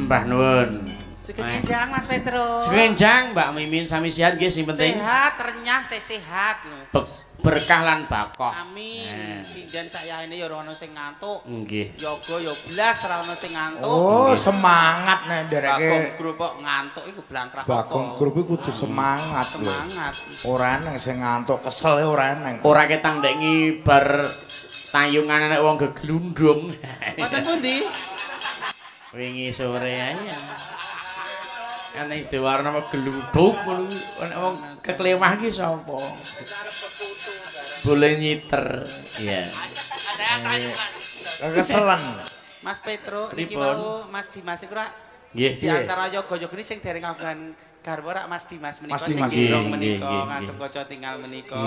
Mbah nuwun. Sekenjang Mas Petro. Sekenjang Mbak Mimin sami sehat nggih sing penting. Sehat, renyah, sehat lho. Berkah lan bakoh. Amin. Sinjen sakyaene ya ora ono sing ngantuk. Nggih. Yoga ya blas ora ono sing ngantuk. Oh, semangat nek ndereke. Bagong grup kok ngantuk iku blantrah apa. Bagong grup iku kudu semangat. Semangat. Ora nang sing ngantuk, kesel ora nang. Ora ketang ndek ngibar tayungan anak wong geglundung. Wonten pundi? Wingi sore ae. Ana istiwarna mau geluduk ngono ana wong keklemah ki sapa? Boleh nyiter. Iya. Keselan. Mas Petro niki mau Mas Dimas iku rak nggih. Di antara yoga-yoga ini sing dereng kagungan garwa rak Mas Dimas menika sing Dimas. girong menika ngagem kaca tinggal menika.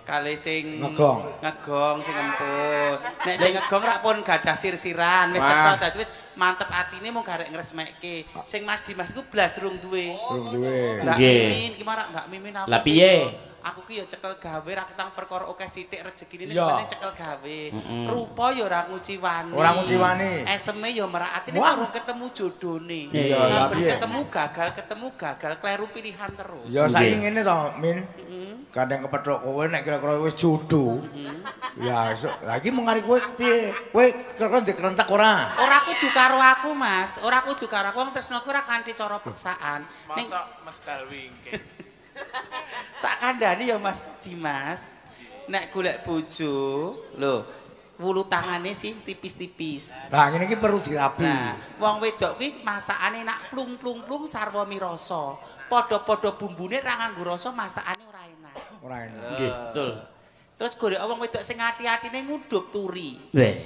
Kali sing ngegong sing empun. Nek sing ngegong rak pun gadah sir-siran wis cetha dadi wis mantep atine mung garek ngresmekke. Sing Mas Dimas iku blas durung duwe. Durung duwe. Mbak Mimin ki marak Mbak Mimin aku. Lah piye? Aku ki ya cekel gawe ra ketang perkara akeh sithik rezekine ning penting cekel gawe. Rupa ya ora nguci wani. Ora nguci wani. Eseme ya merak atine kurang ketemu jodone. Saben ketemu gagal kleru pilihan terus. Ya saiki ngene to, Min. Kadang kepethuk kowe nek kira-kira wis jodoh. Ya esuk lagi mung arek kowe piye? Kowe kira-kira ndek rentek ora? Ora kudu karo aku, Mas. Ora kudu karo aku wong tresnaku ora kanthi cara paksaan. Ning medal wingking. Tak kandhani ya Mas Dimas. Nek golek bojo, lho, wulu tangane sih tipis-tipis. Nah, ngene iki perlu dirapi. Nah, wong wedok kuwi masakane nak plung-plung-plung sarwa mirasa. Padha-padha bumbune ra nganggo rasa masakane ora enak. Ora enak. Nggih, betul. Terus golek wong wedok sing ati-atine ngudup turi.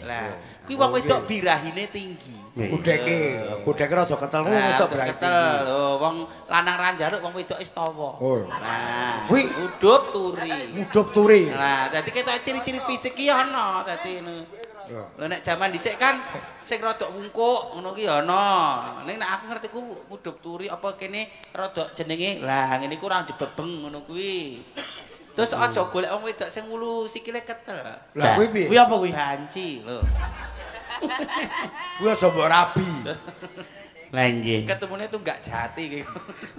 Lah, kuwi Oh, wong wedok birahine tinggi. Godheke rada ketel wedok birahi tinggi. Ketel, lho, wong lanang ra njaluk wong wedok wis tawa. Oh. Nah, kuwi ngudup turi. Ngudup turi. Nah, dadi ketok ciri-ciri fisik ki ana dadi ngono. Lho nek jaman dhisik kan sing rada wungkuk ngono ki ana. Ning nek aku ngerti ku ngudup turi apa kene rada jenenge lah ngene ku ora jebebeng ngono kuwi. Terus aja golek wong wedok sing wulu sikile ketel. Lah kuwi piye? Kuwi apa kuwi? Banci lho. Kuwi aja mbok rabi. Lah nggih. Ketemune tuh enggak jati iki.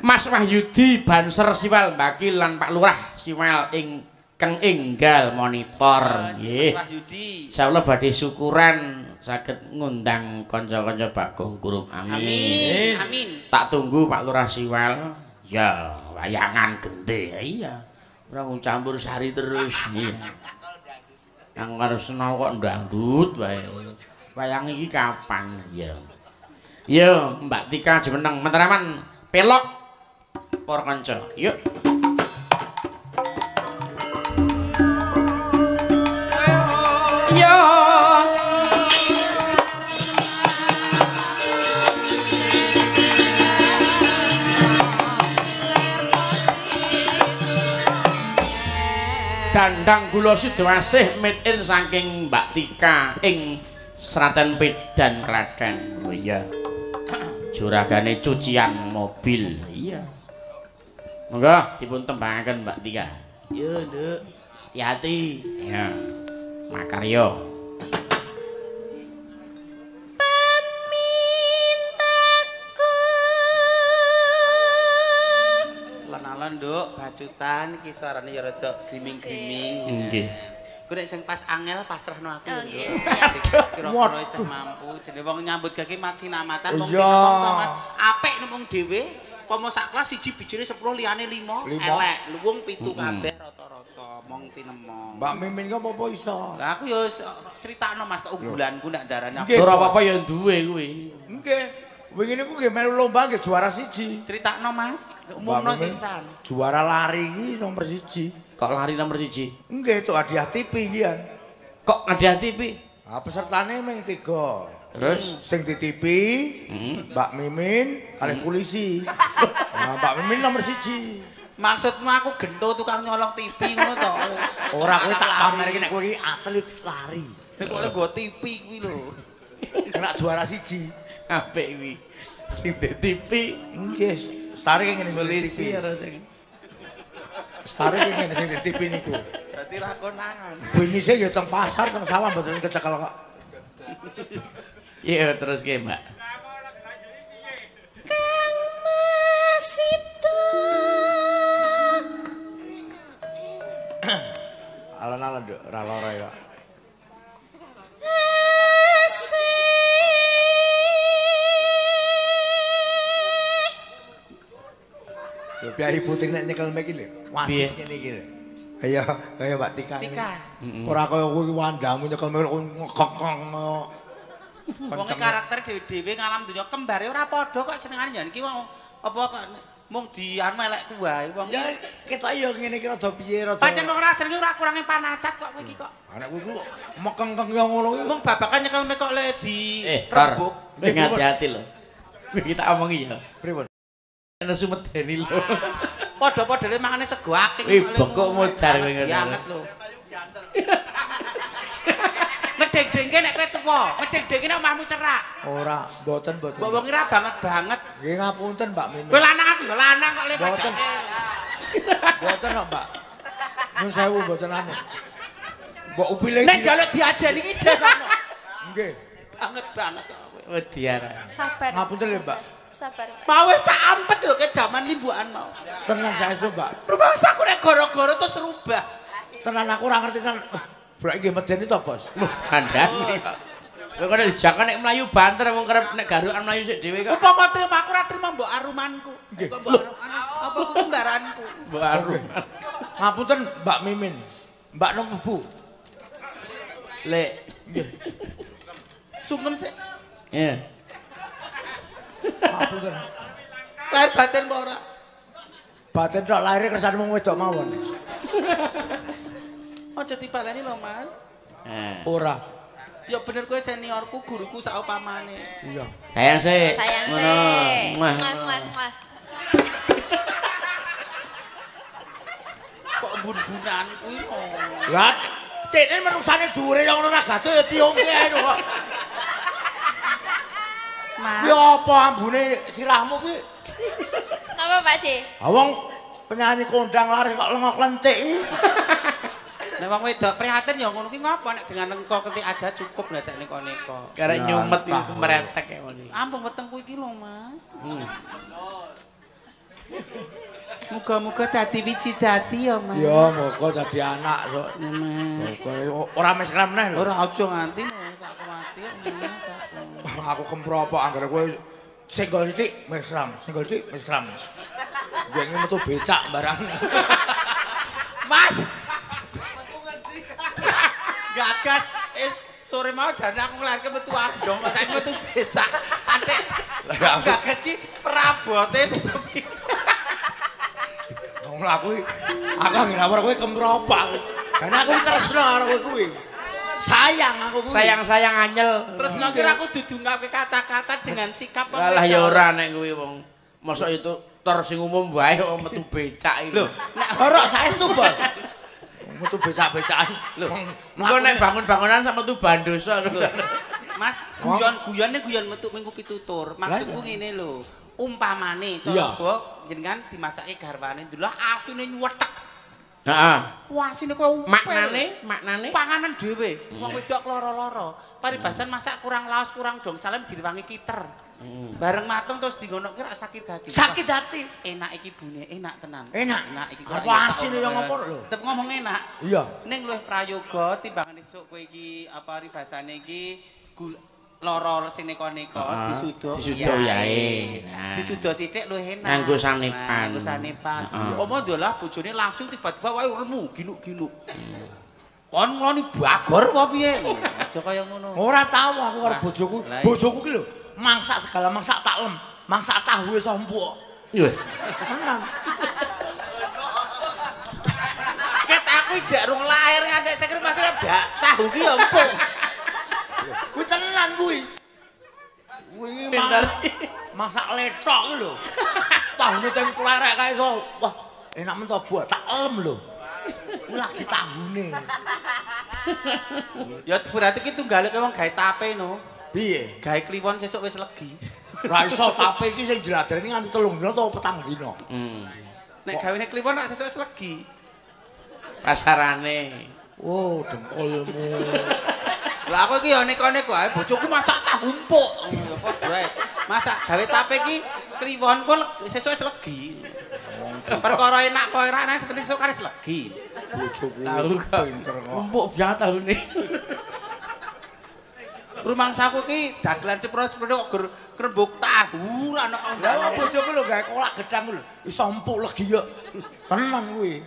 Mas Wahyudi Banser Siwal Bakil lan Pak Lurah Siwal ingkang enggal monitor nggih. Mas Wahyudi. Insyaallah badhe syukuran saged ngundang kanca-kanca Bagong Group. Amin. Amin. Tak tunggu Pak Lurah Siwal. Ya, wayangan gende. Iya. Ora campur sari terus. Iya. Yang karo senol kok ndangdut wae. Wayang iki kapan? Ya. Yo, Mbak Tika jemeneng menteraman pelok para kanca. Yuk. Yo. Dandang gula Sidoasih made in saking Mbak Tika ing Sraten Pedan Klaten. Oh iya. Juragane cucian mobil. Iya. Monggo dipun tembangaken Mbak Tika. Yo, Nduk. Hati-hati. Ya. Makarya. Alon-alon, Nduk, bacutan iki suarane ya rada griming-griming. Nggih. Gue nek sing pas angel pasrahno aku Oh, lho. iya, Sing kira-kira isih mampu. Jenenge wong nyambut gawe macinamatan wong Iya. ngomong to Mas. Apik nek wong dhewe. Pomo sak kelas siji bijine 10 liyane 5 elek. Lu wong 7 kabeh rata-rata mong tinemong. Mbak Mimin kok apa iso? Lah aku ya critakno Mas keunggulanku nek darane aku. Nggih. Ora apa-apa ya duwe kuwi. Nggih. Wingi niku nggih melu lomba nggih juara 1. Critakno Mas, umumno sisan. Juara lari iki nomor 1. Kok lari nomor 1? Nggih, itu hadiah TV ngian. Kok ngadi-adi pi? Ah pesertane mung 3. Terus Sing di TV, Mbak Mimin kalih polisi. Nah, Mbak Mimin nomor 1. Maksudmu aku gento tukang nyolong TV ngono to? Ora kowe tak pamerke nek kowe iki atlet lari. Nek kok nggo TV kuwi lho. Kena juara 1. apik kuwi. Sing di TV Nggih, stare ngene sing di TV. polisi ora sing. Stare ngene sing di TV niku. Berarti ra konangan. Benise ya teng pasar teng sawah mboten kecekel kok. Iya terus ke Mbak. Kang Masito. Alon-alon nduk ora lara ya. Yo piye putri nek nyekel mek iki lho. Wasis ngene iki lho. Kaya Mbak Tika. Tika. Ora kaya kowe wandamu nyekel mek ngekong. Wong karakter dhewe-dhewe ngalam donya kembare ora padha kok senengane jan iki wong apa kok mung dianu elekku wae wong. Ya ketok yo ngene iki rada piye rada. Pancen wong ra jenenge ora kurange panacat kok kowe iki kok. Anak kowe ku mekeng-keng yo ngono iki. Wong babakan nyekel mek kok le di Tor. rebuk. Kowe hati-hati lho. Kowe kita omongi ya. Pripun? Ana sumedeni lho. Padha-padha le mangane sego akeh Wih, bokok modar kowe ngono. Banget lho. Medeng-dengke nek kowe tuwa, medeng-dengke nek omahmu cerak. Ora, mboten. Mbok wong ira banget-banget. Nggih ngapunten Mbak Mimin. Kowe lanang aku ya lanang kok le Mboten. Mboten kok, Mbak. Nyun sewu mboten anu. Mbok upile Nek njaluk diajari iki jagono. Nggih. Banget-banget kok kowe. Wedi arek. Sabar. Ngapunten lho, Mbak. Sabar. Mau wis tak ampet lho ke jaman limbukan mau. Tenan saestu, Mbak. Rumangsaku nek gara-gara terus rubah. Tenan aku ora ngerti tenan. Brek nggih medeni to, Bos? Kandhane. Kowe kok dijakan nek mlayu banter wong kerep nek garukan mlayu sik dhewe kok. Upama trima aku ora trima mbok arumanku. Nggih. Kok mbok aruman apa ku kembaranku. Baru. Ngapunten Mbak Mimin. Mbak nom Bu. Lek. Nggih. Sungkem sik. Ya. Ngapunten. Lahir batin apa ora? Batin tok lahir kersane mung wedok mawon. Aja dibaleni lho, Mas. Ora. Ya bener kowe seniorku, guruku sak upamane. Iya. Sayang sih. Sayang Ngono. sih. Muah. Muah. Kok bun-bunan kuwi lho. Lah, tekne menungsane dhuwure ya ngono ra gaduh ya tiungke ae lho kok. Mas. Ya apa ambune sirahmu ki? Napa Pak D? Ha wong penyanyi kondang laris kok lengok lentik iki. Nek wong wedok prihatin ya ngono ki ngopo nek dengan engko ketik aja cukup lah tek neko-neko. Karek Ya, nyumet entah. itu meretek kayak ngono. Ampun wetengku iki lho, Mas. Muga-muga dadi wiji-dati ya, Mas. Ya moga dadi anak sok. Ya, Mas. Moga ora mesra meneh lho. Ora aja nganti tak kuwatir, Mas. Aku kempropok anggere kowe senggol sithik mesram, senggol sithik mesram. Nggih metu becak barang. Mas. Gagas sore mau jane aku nglarke metu andong, mas aku metu becak. Antek. Gagas ki perabote sepi. Wong aku anggere kowe kempropok aku. Jane aku tresno karo kowe kuwi. Sayang aku kuwi. Sayang-sayang anyel. Terus kira aku dudu ngake kata-kata dengan sikap apa? Lah ya ora nek kuwi wong. Mosok itu tor sing umum wae kok metu becak iki. Lho, nek ora saestu, Bos. Metu becak-becakan. Lho, engko nek bangun-bangunan sak metu bandosa lho. Mas, guyon-guyone guyon metu minggu pitutur. Maksudku ngene lho. Umpamane cara jenengan dimasake garwane ndelok asune nywetek. Heeh. Wah, sini kowe umpil. Maknane? Panganan dhewe. Wong wedok loro-loro. Paribasan masak kurang laos, kurang dong salam direwangi kiter. Bareng mateng terus digono ki rak sakit hati. Sakit hati. Enak iki bune, enak tenan. Enak iki. apa asine yo ngopo lho? Tetep ngomong enak. Iya. Ning luwih prayoga timbangan esuk kowe iki apa ribasane iki loro sing neko-neko disudo yae. Disudo sithik luwih enak. Nganggo sanepan. Nganggo sanepan. Apa ndolah bojone langsung tiba-tiba wae lemu ginuk-ginuk. Kon ngloni bagor apa piye? Aja kaya ngono. Ora tau aku karo bojoku. Bojoku ki lho mangsak segala mangsak taklem, mangsak tahu wis empuk. Iya. Tenan. Ket aku jak rung lahir nganti sekre maksudnya tahu ki empuk. Kuwi tenan kuwi. Kuwi masak letok ki lho. Tahune teng klerek kae iso. Wah, enak men to buat taklem lho. Kuwi lagi tahune. Ya berarti ki tunggale wong gawe tape no. Piye? Gawe kliwon sesuk wis legi. Ora iso tape iki sing jelajari nganti 3 dina atau 4 dina. Nek gawene kliwon rak sesuk wis legi. Pasarane. Oh, dengkulmu. Lah aku iki ya neko-neko ae bojoku masak tahu empuk. Padha ae. Masak gawe tape iki kliwon pun sesuk wis legi. Perkara enak apa ora enak seperti sesuk kan wis legi. Bojoku pinter kok. Empuk banget tahune. Rumangsaku ki dagelan cepro-cepro kok krembuk tahu ra ono kok. Lah bojoku lho gawe kolak gedang lho. Iso empuk legi yo. Tenan kuwi.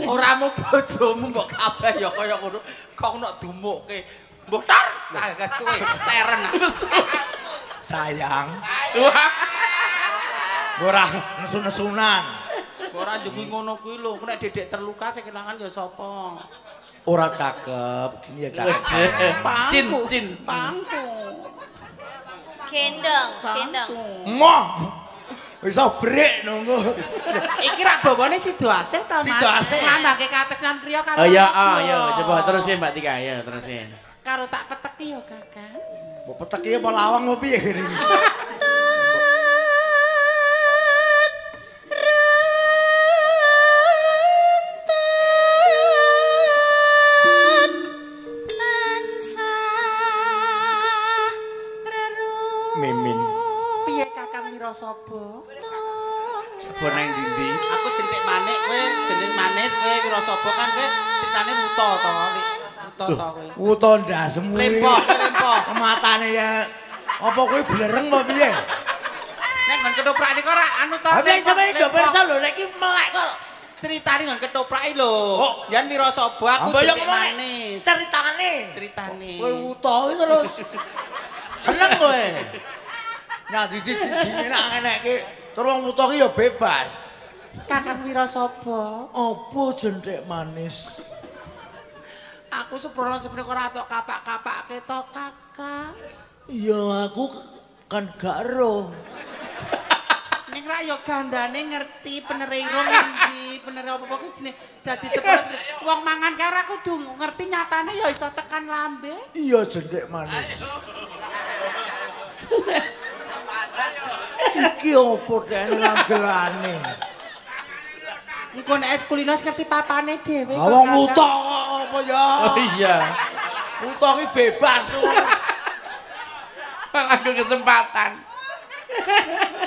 Ora mu bojomu mbok kabeh ya kaya ngono. Kok ono dumukke. Mbok tar, gas kowe teren. Sayang. Ora nesu-nesunan. Ora njuki ngono kuwi lho, nek dedek terluka sing kelangan ya sapa? Ora cakep, gini ya cakep. Cin. Pangku. Gendong. Moh. Wis brek nunggu. Iki rak bawane Sido Asih ta, Mas? Sido Asih. Nambahke katesnan priya karo. Oh ya, coba terusin Mbak Tika, ya terusin. Karo tak peteki ya, Kakang. Mbok peteki apa lawang apa piye kene iki? Mimin. Piye Kakang Wirasaba? Coba nang ndi? Aku jentik manik kowe, jeneng manis kowe Wirasaba kan kowe critane wuta to, wuta to kowe. Wuta ndasemu. Lempoh. Matane ya. Apa kowe blereng apa piye? Nek nggon ketoprak niku ora anu to. Ha piye sampeyan do pirsa lho nek iki melek kok. Ceritane nggon ketoprake lho. Oh. Yan Wirasaba aku jentik manis. Ceritane. Kowe wuta iki terus. Seneng kowe. Nah, enak-enakke terus wong wuta ki ya bebas. Kakang Wirasaba, Apa jentik manis? aku seprono seprene ora tok kapak-kapake to, Kakang. Ya aku kan gak ero. Ning ra ya gandane ngerti penere irung endi, penere apa-apa ki jenenge dadi seprono. Wong mangan kae ora kudu ngerti nyatane ya iso tekan lambe. Iya jentik manis. Iki opo dene nganggelane? Engko nek es kulinos ngerti papane dhewe. Wong wuta apa ya? Oh iya. Wuta ki bebas. Aku kesempatan.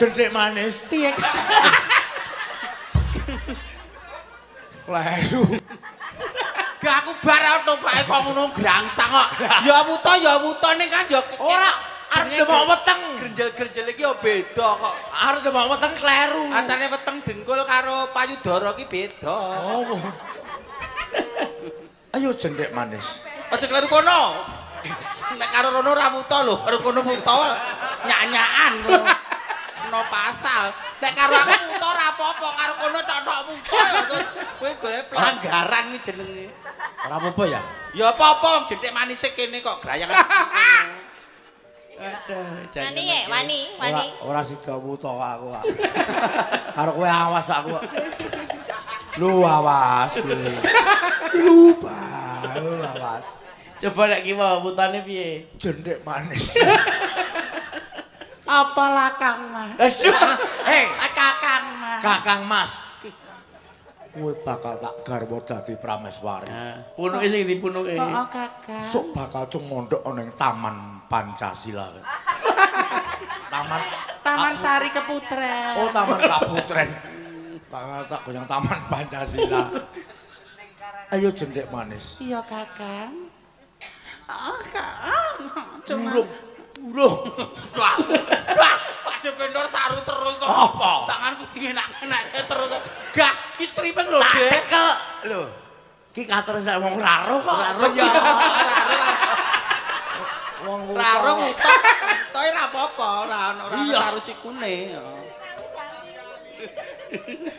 Jentik manis. Piye? Kleru. Gak aku bar toprake kok ngono grangsang kok. Ya wuta ning kan ya Ora arep demok weteng. Grenjel-grenjel iki ya beda kok. Arep demok weteng kleru. Antane weteng dengkul karo payudara ki beda. Oh. Ayo jentik manis. Aja kleru kono. Nek karo rono ra wuta lho, karo kono wuta nyak-nyakan ngono. Ono pasal. Nek karo aku wuta ora apa-apa, karo kono tok-tok wuta ya terus kowe golek pelanggaran iki jenenge. Ora apa-apa ya? Ya apa-apa jentik manise kene kok grayang. Aduh, Wani. Ora sida wuta aku. Karo kowe awas aku. Lu awas. Lu awas. Coba nek ki wae putane piye? Jentik manis. Apa lakang Mas? Hei, Kakang Mas. Kakang Mas. Kowe bakal tak garwa dadi prameswari. Punuke sing ndi punuke? Heeh, Kakang. Sok bakal cung mondok ana ing Taman Pancasila. Taman Sari Keputren. Oh, Taman Kaputren. Tak goyang Taman Pancasila. Ayo jendek manis. Iya, Kakang. Kakang. Urung. Waduh, vendor saru terus. Apa? Tanganku dingenak-enake terus. Gah, ki stripeng lho, Tak Dek. cekel. Lho. Ki kater sak wong raro kok. Ya, Wong raro utok. Utoke ra apa-apa, ora saru sikune.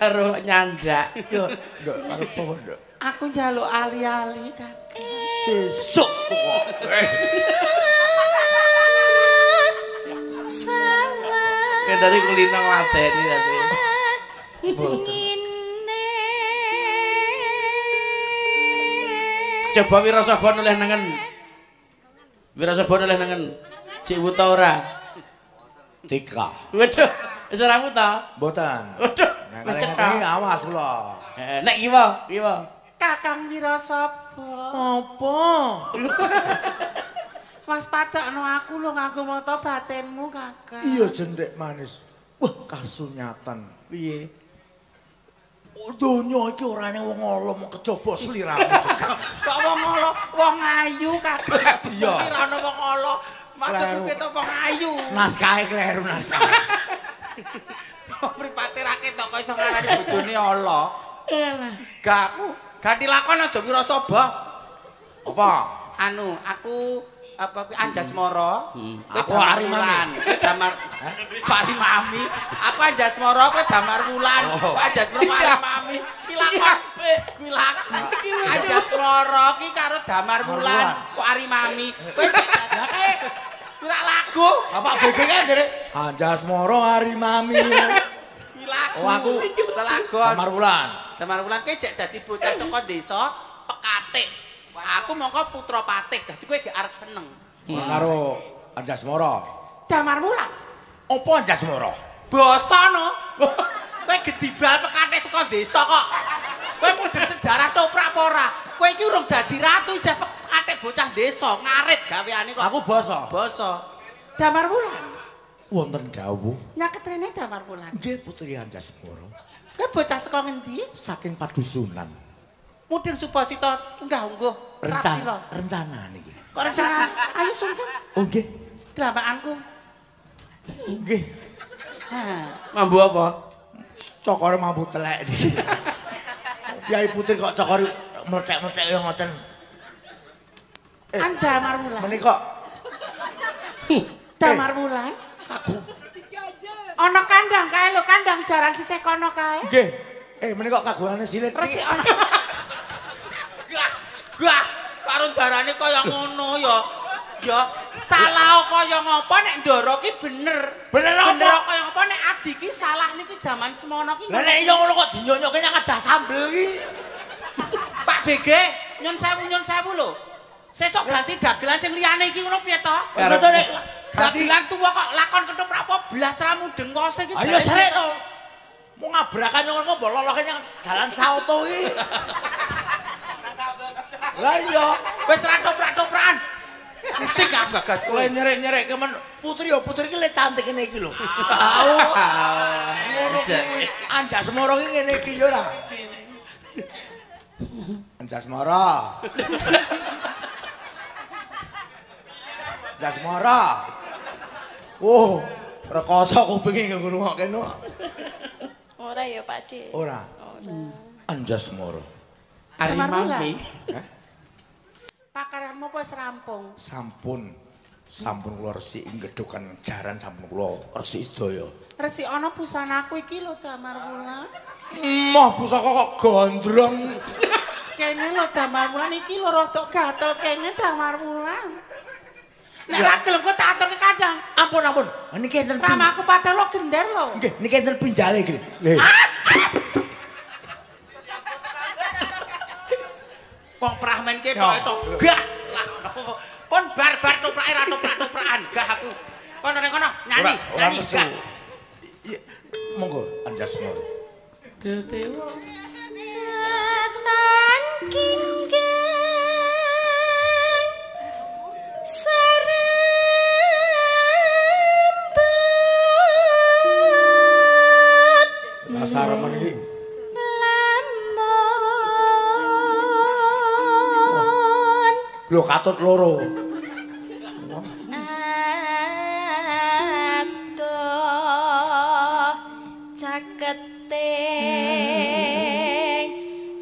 Karo nyandak. Yo, nduk arep apa, nduk? Aku njaluk ali-ali, Kakang. Sesuk kok. Kayak dari kulino ngladeni tadi. Coba Wirasaba noleh nengen. Wirasaba noleh nengen. Cik wuta ora? 3. Waduh, wis ora wuta? Mboten. Waduh, Nek wis kalian cetok. iki awas kula. Nek kiwa. Kakang Wirasaba. Apa? Waspadakno aku lho nganggo mata batinmu, Kakang. Iya jendek manis. Wah, kasunyatan. Piye? Donya iki ora ana wong ala mung kejaba sliramu. Kok wong ala, wong ayu, Kakang. Iya. Ora ana wong ala. Maksudku kita wong ayu. Naskahe kleru naskahe. Pripate ra ketok kok iso ngarani bojone ala. Gak aku, gak dilakon aja Wirasaba. Apa? Anu, aku apa kuwi Anjasmara. Aku Arimami. Damar Parimami. Aku Anjasmara kowe Damar Wulan. Kok Anjasmara Parimami. Ki lakon kuwi lagu. Anjasmara ki karo Damar Wulan. Kok Arimami. Kowe cek ora lagu. Bapak BG kan jere Anjasmara Arimami. Ki lagu. Oh aku lagu. Damar Wulan. Damar Wulan ki cek dadi bocah saka desa Pekatik. Aku mongko putra patih, dadi kowe gak arep seneng. Karo Anjasmara. Damar Wulan. Apa Anjasmara? Basa no. Kowe gedibal Pekatik saka desa kok. Kowe mudhun sejarah toprak apa ora? Kowe iki urung dadi ratu isih Pekatik bocah desa, ngarit gaweane kok. Aku basa. Basa. Damar Wulan. Wonten dawuh. Nyaketrene Damar Wulan. Nggih Putri Anjasmara. Kowe bocah saka ngendi? Saking padusunan. Mudhun Supasita unggah-ungguh. Rencana niki. Kok rencana? Ayo sungkem. Oh nggih. Dramaanku. Nggih. Nah, Mambu apa? Cokore mampu telek niki. Kyai Putri kok cokore mlethek-mlethek ya ngoten. Damar Wulan. Menika Damar Wulan. aku. Ana kandang kae lho, kandang jaran sisih kono kae. Nggih. Menika kagungane silit. Resik ana. Gah, karo darane kaya ngono ya. Ya salah kaya ngopo nek Ndara ki bener. Bener apa? Bener kaya ngopo nek Abdi ki salah niku jaman semono ki. Lah nek iya ngono kok dinyonyokke nyang adah sambel iki. Pak BG, nyun sewu lho. Sesuk ganti dagelan sing liyane iki ngono piye to? Sesuk nek dagelan tuwa kok lakon ketoprak apa blas ra mudeng kose iki. Ayo srek to. Mau ngabrakan ngono kok mbok loloke nyang dalan Saoto iki. Lah iya, wis ra toprak-toprakan. Musik gak Bagas kowe. kowe nyerek-nyerek kemen putri iki le cantik ngene iki lho. Tahu. Ngono kuwi. Anjasmara iki ngene iki ya ora. Anjasmara. Anjasmara. Oh, rekoso kupinge ngrungokke no. Ora ya, Pakde. Ora. Anjasmara. Arimami. Pakaranmu apa wis rampung? Sampun kula resiki gedhokan jaran sampun kula resiki sedaya. Resik ana busanaku iki lho Damar Wulan. Mah pusaka kok gondrong. Kene lho Damar Wulan iki lho rada gatel kene Damar Wulan. Nek ra gelem kok tak aturke Kanjeng. Ampun. Niki enten Ramaku patel lo gender lho. nggih, niki enten pinjale iki. Nggih. Wong prahmen ki tok gah. Pon bar-bar toprake ra toprak-toprakan gah aku. Kono ning kono nyanyi Nesu. gah. Monggo Anjasmara. Dewa. Saremen iki. Lamun Lho katut loro. atuh caketing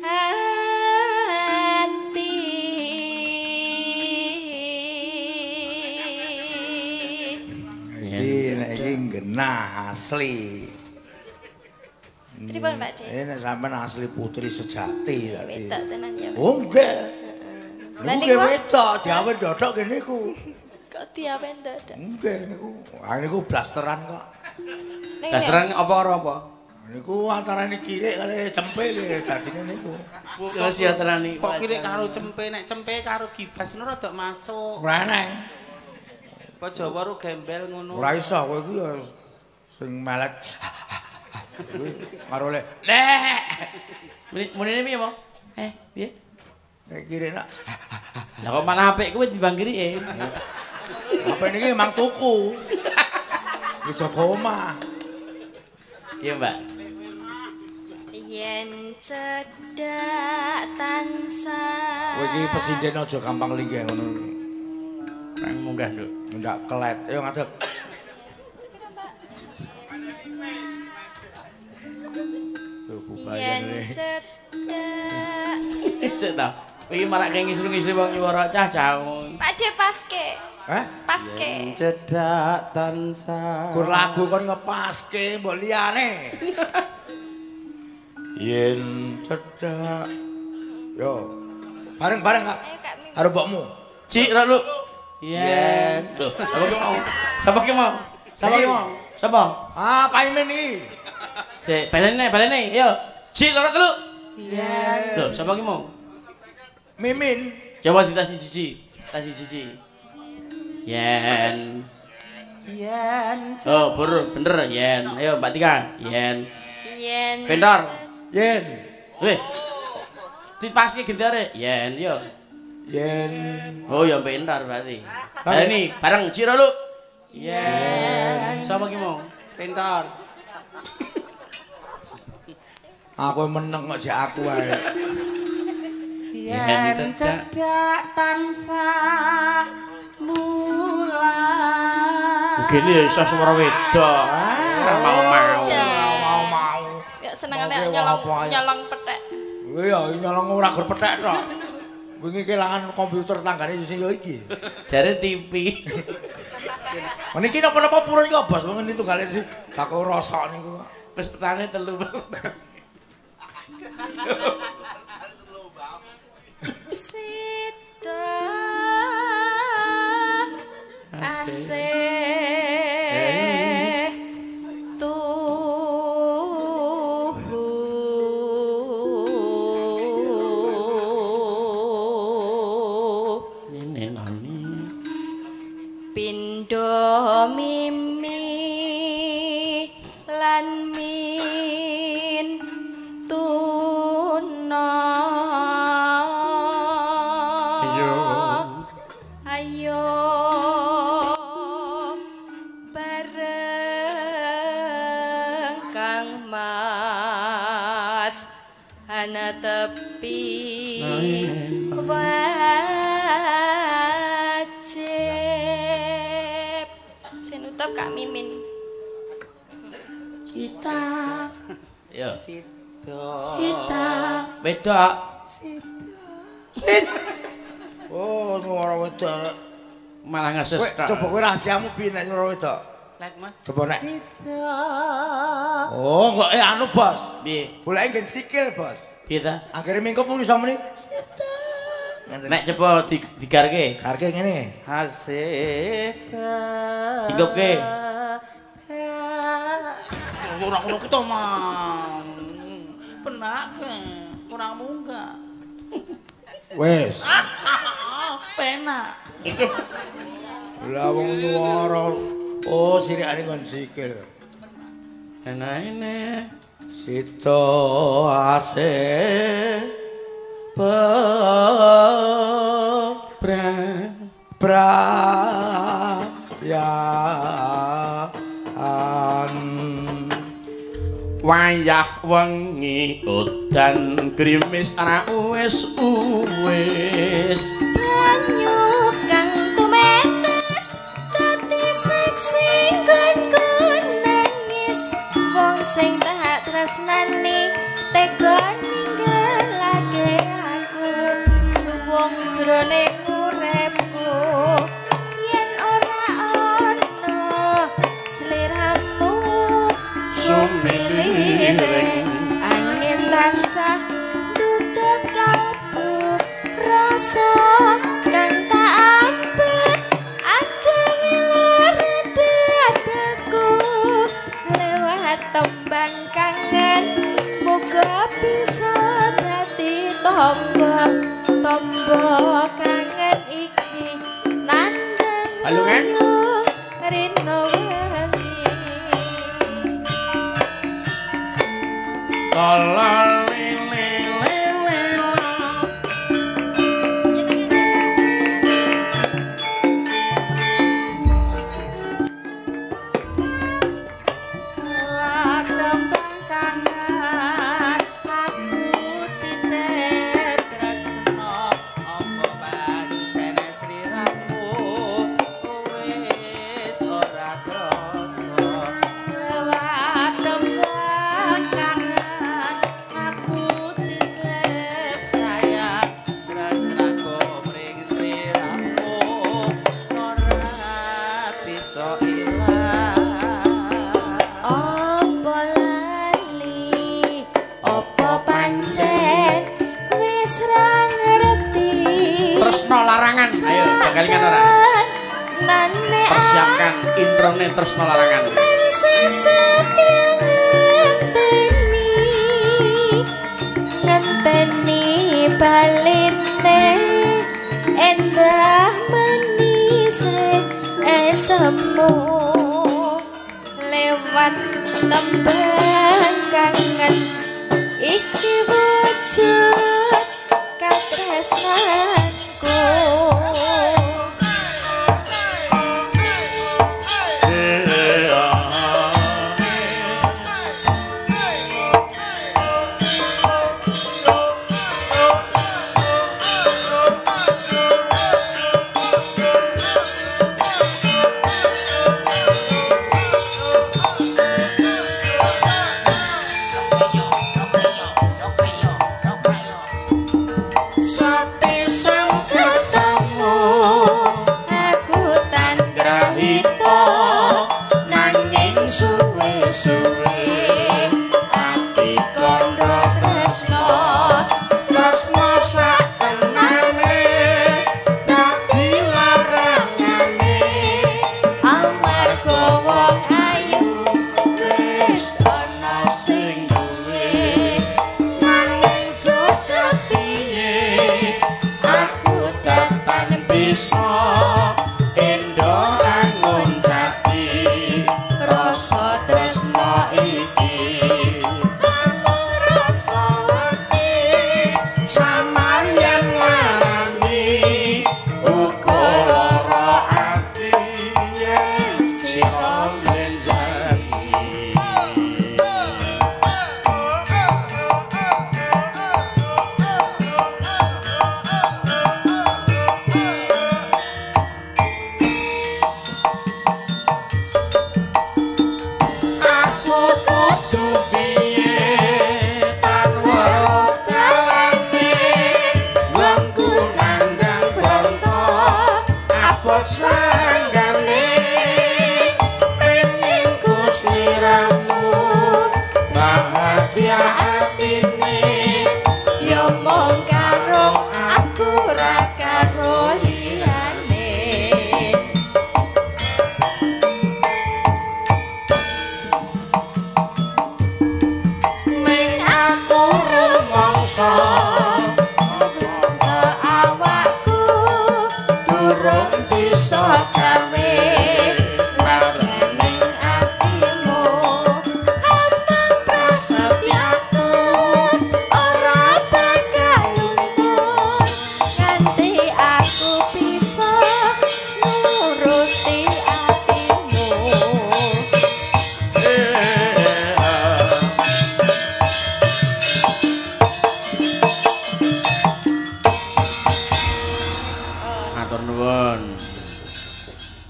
hati Iki genah asli. Pripun Pak Dik? Ini sampean asli putri sejati tadi. Wedok tenan ya. Oh enggak. Lah Niku niku wedok diawe dodok kene niku. kok diawen dadak. Enggak niku. Ah niku blasteran kok. Ning Dasaran apa karo apa? Niku antarane kirik kali cempe nggih dadine niku. Sia terani. Kok kirik karo cempe, nek cempe karo gibas ngono rada masuk. Ora eneng. Apa Jawa ro gembel ngono. Ora iso kowe iku ya sing melet. Kuwi karo le. Nek. Munine piye, Mo? Piye? Nek kirik nak. Lah kok malah apik kuwi timbang kirike. Apa niki emang tuku. Wis jaga omah. Iya, Mbak. yen cedhak tansah Kowe iki pesinden aja gampang linggih ngono. Nang munggah, Nduk. Ndak kelet. Ayo ngadeg. yen cedhak Sik ta. Iki marak kaya ngisru-ngisru wong nyuwara cah-cah. Pak De paske. Hah? Paske. Cedak tansah. Gur lagu kon ngepaske mbok liyane. Yen cedak. Yo. Bareng-bareng Kak. Ayo Kak Mim. Karo mbokmu. Cik, ra lu. Yen. Loh, sapa ki mau? Sapa ki mau? Sapa ki mau? Sapa? Ah, Paimin iki. Sik, balene, yo. Cik, loro telu. Yen. Loh, sapa ki mau? Mimin. Coba ditasi siji. Tasi siji. Yen. Yen Oh, bener, yen. Ayo Mbak Tika, yen. Yen. Bentor. Yen. Weh. Dipaske gentare, yen yo. Yen. Oh, ya bentar berarti. Lah ini bareng Ciro lu. Yen. Sama ki mau? pintar. Aku meneng kok sik aku wae. Yen Cedak tansah bulan. Begini ya iso swara wedok. Mau. Mau. Ya senengane Oke, nyolong apa ae. nyolong petek. Kowe ya nyolong ora gur pethek tok. Wingi kelangan komputer tanggane sing yo iki. Jare TV. Niki napa-napa purun iki Bos, wong ngene tunggale sing gak rasa niku. Pesertane telu. Sita asih tuhu Ini nani. pindha mimi lan min tuna ayo bareng Kang Mas ana tepi wajib sen utap Kak Mimin Yo. Sita. Wedok. Oh, nyuara wedok. Malah ngeses Kowe coba kowe rahasiamu piye nek nyuara wedok? Lek mah. Coba nek. Sita. Oh, kok anu Bos. Piye? Bolake nggen sikil, Bos. Piye ta? Akhire mingko mung iso muni. Nek coba digarke. Garke ngene. Hasita. Hingupke. Ora ngono ku to, Mang. Penake. Kurang munggah. Wes. Penak. Lah wong nyuara. Oh, sirikane nggon sikil. Enak. Sita asih wayah wengi udan grimis ora uwis banyu kang tumetes dadi seksi kon nangis wong sing tak tresnani tega ninggalake aku suwung jroning uripku yen ora ana sliramu sumilireng angin tansah duduk kalbu rasa kang tak ampet agami dadaku lewat tembang kangen muga bisa dadi tombo kangen iki nandang rino wengi kolol larangan, ayo kalian ora persiapkan introne tresno larangan ngenteni baline endah menise esemu lewat tembang kangen iki wujud katresnan Sati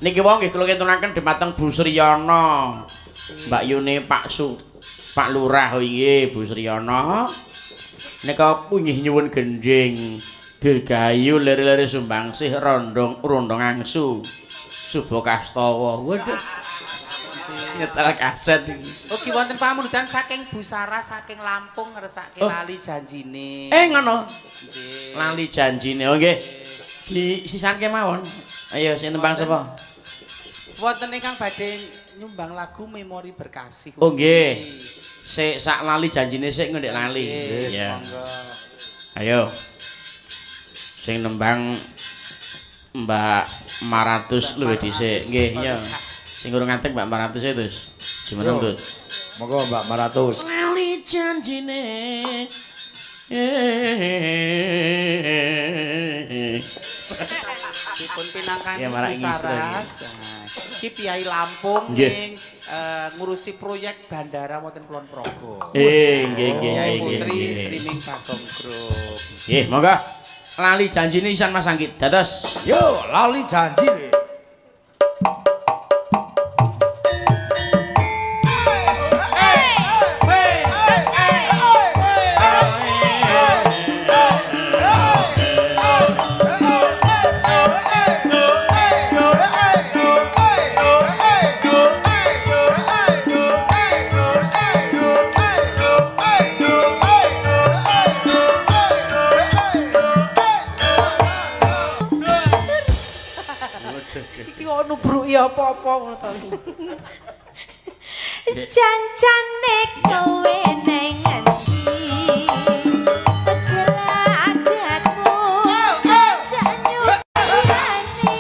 Niki wong nggih kula ketunaken dhumateng Bu Sriyana. Mbak Yune Pak Lurah oh nggih Bu Sriyana. Nika punyih nyuwun gendhing dirgayu lere-lere sumbangsih rondong angsu. Suba kastawa. Waduh. Nyetel kaset iki. Ugi wonten pamundutan saking Bu Sarah saking Lampung ngresake lali janjine. Ngono. Nggih. Lali janjine. Oh nggih. Disisanke mawon. Ayo sing nembang sapa? Wonten ingkang badhe nyumbang lagu Memori Berkasih. Oh nggih. Sik sak lali janjine sik ngundek lali. Iya. Ayo. Sing nembang Mbak Maratus luwih dhisik. Nggih, iya. Sing urung ngantek Mbak Maratus itu. Jumeneng, Tus. Monggo Mbak Maratus. Lali janjine. Dipun pinangkani Ya, marak Bu Saras. Iki piyai Lampung ning ngurusi proyek bandara wonten Kulon Progo. Nggih. Piyai Putri streaming Bagong Group. Nggih, monggo. Lali janjine isan Mas Anggit. Dados. Yo, lali janjine. Apa-apa ngono to. Jancane kowe nang endi? Pegelakku sajak nyuwani.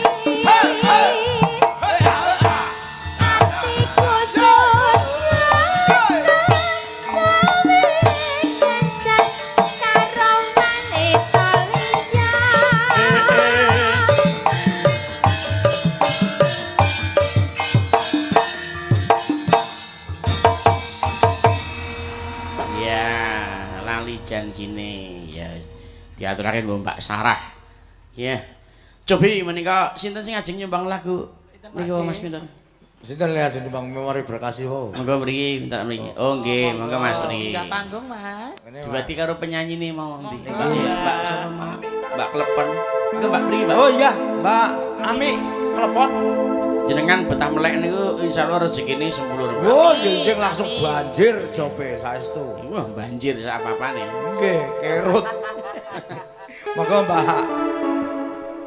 Atiku sojan kowe kencan karo maneka liya. Janjine ya wis diaturake nggo Mbak Sarah. Ya. Cobi menika sinten sing ajeng nyumbang lagu niki Mas Pinten? Sinten lihat nyumbang Memori Berkasih wau. Monggo mriki, minta mriki. Oh nggih, monggo Mas mriki. Enggak panggung, Mas. Dibati karo penyanyi nih mau ndi. Mbak sapa mau? Mbak Klepon. Enggak Mbak mriki, Mbak. Oh iya, Mbak Ami Klepon. Jenengan betah melek niku insyaallah rezekine sempulur. Oh, jenjing langsung banjir jope saestu. Wah, banjir sak apa-apane. Nggih, kerut. Monggo Mbak.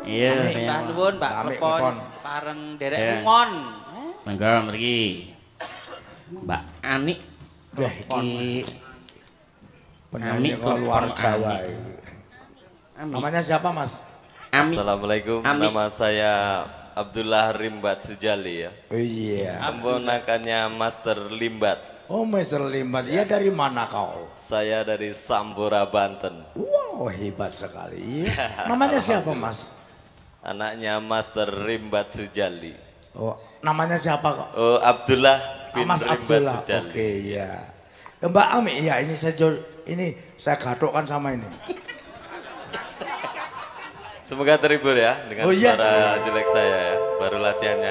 Iya, Mbak nuwun, Mbak Klepon pareng derek lungon. Monggo mriki. Mbak Ani. Wah, iki penyanyi luar Jawa. Namanya siapa, Mas? Ami. Assalamualaikum, nama saya Abdullah Rimbat Sujali ya. Oh iya. Keponakannya Master Limbat. Oh, Master Limbat. Iya, dari mana kau? Saya dari Sambora, Banten. Wow, hebat sekali. Namanya siapa, Mas? Anaknya Master Rimbat Sujali. Oh, namanya siapa kok? Oh, Abdullah bin Mas Rimbat Abdullah. Sujali. Oke, iya. Mbak Ami, iya ini saya gadokkan sama ini. Semoga terhibur ya dengan Oh, iya. suara jelek saya ya. Baru latihannya.